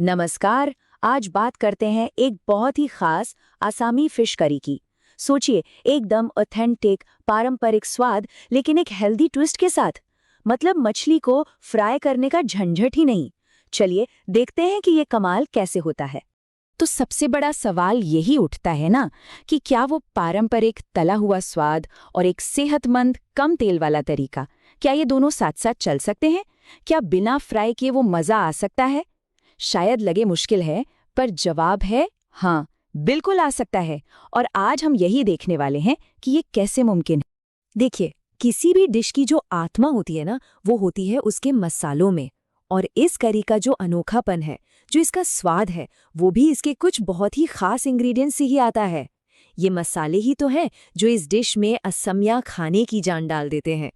नमस्कार। आज बात करते हैं एक बहुत ही खास आसामी फिश करी की। सोचिए, एकदम ऑथेंटिक पारंपरिक स्वाद, लेकिन एक हेल्दी ट्विस्ट के साथ। मतलब मछली को फ्राई करने का झंझट ही नहीं। चलिए देखते हैं कि ये कमाल कैसे होता है। तो सबसे बड़ा सवाल यही उठता है ना कि क्या वो पारंपरिक तला हुआ स्वाद और एक सेहतमंद कम तेल वाला तरीका, क्या ये दोनों साथ साथ चल सकते हैं? क्या बिना फ्राई किए वो मजा आ सकता है? शायद लगे मुश्किल है, पर जवाब है हाँ, बिल्कुल आ सकता है। और आज हम यही देखने वाले हैं कि ये कैसे मुमकिन है। देखिए, किसी भी डिश की जो आत्मा होती है ना, वो होती है उसके मसालों में। और इस करी का जो अनोखापन है, जो इसका स्वाद है, वो भी इसके कुछ बहुत ही खास इंग्रेडिएंट्स से ही आता है। ये मसाले ही तो हैं जो इस डिश में असमिया खाने की जान डाल देते हैं।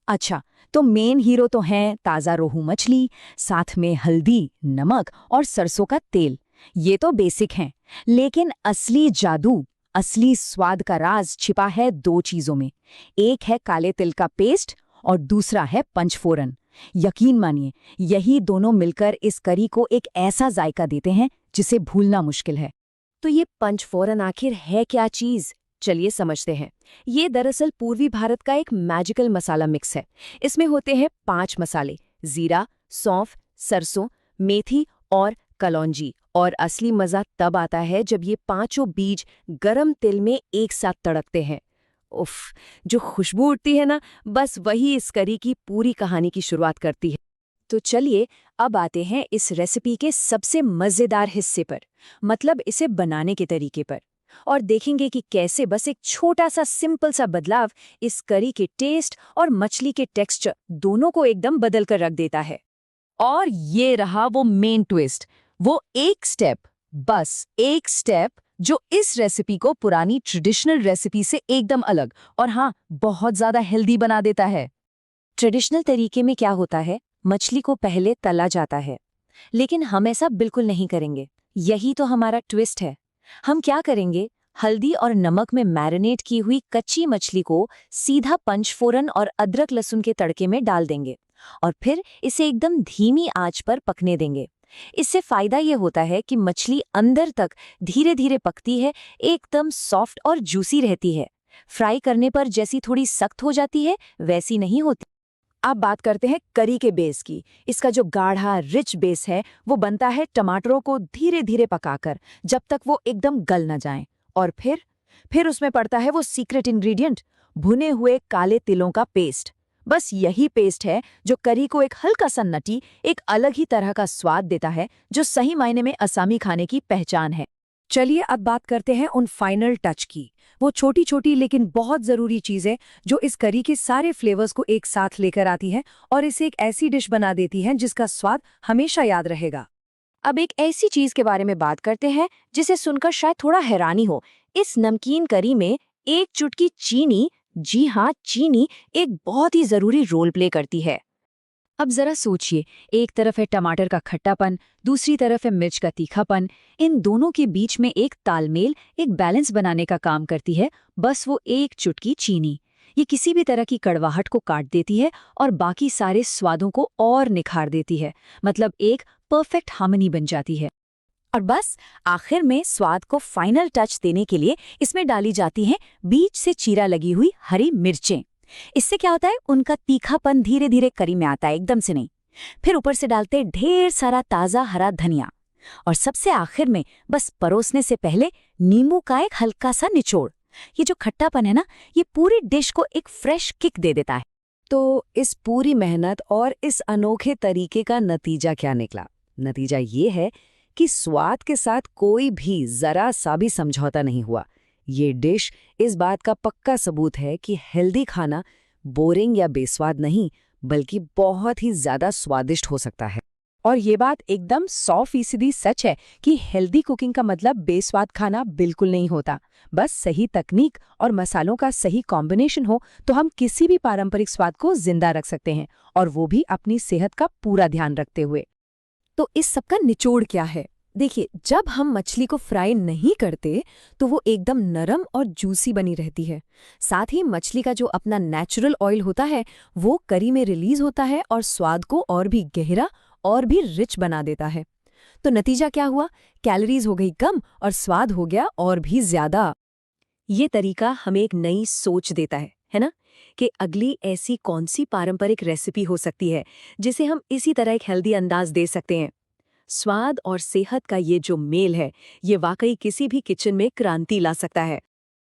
अच्छा, तो मेन हीरो तो हैं ताज़ा रोहू मछली, साथ में हल्दी, नमक और सरसों का तेल। ये तो बेसिक हैं, लेकिन असली जादू, असली स्वाद का राज छिपा है दो चीज़ों में। एक है काले तिल का पेस्ट और दूसरा है पंचफोरन। यकीन मानिए, यही दोनों मिलकर इस करी को एक ऐसा जायका देते हैं जिसे भूलना मुश्किल है। तो ये पंचफोरन आखिर है क्या चीज़? चलिए समझते हैं। ये दरअसल पूर्वी भारत का एक मैजिकल मसाला मिक्स है। इसमें होते हैं 5 मसाले: जीरा, सौंफ, सरसों, मेथी और कलौंजी। और असली मजा तब आता है जब ये पांचों बीज गरम तेल में एक साथ तड़कते हैं। उफ, जो खुशबू उठती है ना, बस वही इस करी की पूरी कहानी की शुरुआत करती है। तो चलिए अब आते हैं इस रेसिपी के सबसे मज़ेदार हिस्से पर, मतलब इसे बनाने के तरीके पर। और देखेंगे कि कैसे बस एक छोटा सा सिंपल सा बदलाव इस करी के टेस्ट और मछली के टेक्सचर दोनों को एकदम बदल कर रख देता है। और ये रहा वो मेन ट्विस्ट, वो एक स्टेप, बस एक स्टेप जो इस रेसिपी को पुरानी ट्रेडिशनल रेसिपी से एकदम अलग और हाँ, बहुत ज्यादा हेल्दी बना देता है। ट्रेडिशनल तरीके में क्या होता है, मछली को पहले तला जाता है, लेकिन हम ऐसा बिल्कुल नहीं करेंगे। यही तो हमारा ट्विस्ट है। हम क्या करेंगे, हल्दी और नमक में मैरिनेट की हुई कच्ची मछली को सीधा पंचफोरन और अदरक लहसुन के तड़के में डाल देंगे और फिर इसे एकदम धीमी आंच पर पकने देंगे। इससे फायदा ये होता है कि मछली अंदर तक धीरे धीरे पकती है, एकदम सॉफ्ट और जूसी रहती है। फ्राई करने पर जैसी थोड़ी सख्त हो जाती है, वैसी नहीं होती। अब बात करते हैं करी के बेस की। इसका जो गाढ़ा रिच बेस है, वो बनता है टमाटरों को धीरे धीरे पकाकर, जब तक वो एकदम गल न जाएं। और फिर उसमें पड़ता है वो सीक्रेट इंग्रेडिएंट, भुने हुए काले तिलों का पेस्ट। बस यही पेस्ट है जो करी को एक हल्का सा नटी, एक अलग ही तरह का स्वाद देता है, जो सही मायने में असमी खाने की पहचान है। चलिए अब बात करते हैं उन फाइनल टच की, वो छोटी छोटी लेकिन बहुत ज़रूरी चीज़ें जो इस करी के सारे फ्लेवर्स को एक साथ लेकर आती हैं और इसे एक ऐसी डिश बना देती हैं जिसका स्वाद हमेशा याद रहेगा। अब एक ऐसी चीज़ के बारे में बात करते हैं जिसे सुनकर शायद थोड़ा हैरानी हो। इस नमकीन करी में एक चुटकी चीनी, जी हाँ चीनी, एक बहुत ही ज़रूरी रोल प्ले करती है। अब जरा सोचिए, एक तरफ है टमाटर का खट्टापन, दूसरी तरफ है मिर्च का तीखापन। इन दोनों के बीच में एक तालमेल, एक बैलेंस बनाने का काम करती है बस वो एक चुटकी चीनी। ये किसी भी तरह की कड़वाहट को काट देती है और बाकी सारे स्वादों को और निखार देती है। मतलब एक परफेक्ट हार्मनी बन जाती है। और बस आखिर में स्वाद को फाइनल टच देने के लिए इसमें डाली जाती हैं बीच से चीरा लगी हुई हरी मिर्चें। इससे क्या होता है, उनका तीखापन धीरे धीरे करी में आता है, एकदम से नहीं। फिर ऊपर से डालते ढेर सारा ताज़ा हरा धनिया। और सबसे आखिर में बस परोसने से पहले नींबू का एक हल्का सा निचोड़। ये जो खट्टापन है ना, ये पूरी डिश को एक फ्रेश किक दे देता है। तो इस पूरी मेहनत और इस अनोखे तरीके का नतीजा क्या निकला? नतीजा ये है कि स्वाद के साथ कोई भी जरा सा भी समझौता नहीं हुआ। ये डिश इस बात का पक्का सबूत है कि हेल्दी खाना बोरिंग या बेस्वाद नहीं, बल्कि बहुत ही ज्यादा स्वादिष्ट हो सकता है। और ये बात एकदम 100% सच है कि हेल्दी कुकिंग का मतलब बेस्वाद खाना बिल्कुल नहीं होता। बस सही तकनीक और मसालों का सही कॉम्बिनेशन हो तो हम किसी भी पारंपरिक स्वाद को जिंदा रख सकते हैं, और वो भी अपनी सेहत का पूरा ध्यान रखते हुए। तो इस सब का निचोड़ क्या है? देखिए, जब हम मछली को फ्राई नहीं करते तो वो एकदम नरम और जूसी बनी रहती है। साथ ही मछली का जो अपना नेचुरल ऑयल होता है वो करी में रिलीज होता है और स्वाद को और भी गहरा और भी रिच बना देता है। तो नतीजा क्या हुआ? कैलोरीज हो गई कम और स्वाद हो गया और भी ज्यादा। ये तरीका हमें एक नई सोच देता है ना? कि अगली ऐसी कौन सी पारंपरिक रेसिपी हो सकती है जिसे हम इसी तरह एक हेल्दी अंदाज दे सकते हैं। स्वाद और सेहत का ये जो मेल है, ये वाकई किसी भी किचन में क्रांति ला सकता है।